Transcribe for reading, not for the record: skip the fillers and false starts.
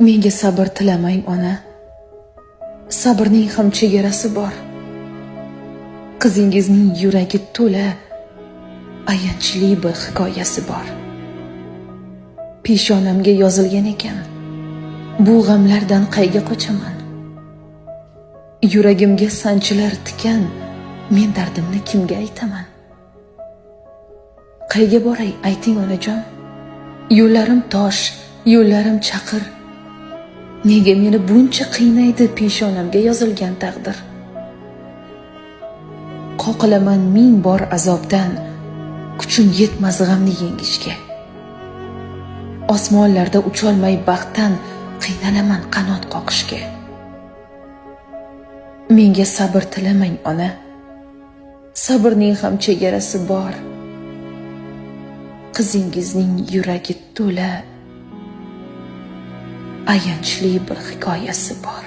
Menga sabr tilamang, ona. Sabrning ham chegarasi bor. Qizingizning yuragi to'la ayanchli bir hikoyasi bor. Peshonamga yozilgan ekan. Bu g'amlardan qayga qochaman? Yuragimga sanchilar tikan, men dardimni kimga aytaman? Qayga boray, ayting onajon? Yo'llarim tosh, yo'llarim chaqir. Nega meni buncha qiynaydi peshonamga yozilgan taqdir? Qoqilaman ming bor azobdan, kuchim yetmas g'amni yengishga. Osmonlarda ucholmay baxtdan qiynalaman qanot qoqishga. Menga sabr tilamang, ona. Sabrning ham chegarasi bor. Qizingizning yuragi to'la ayanchli bir hikoyasi bor.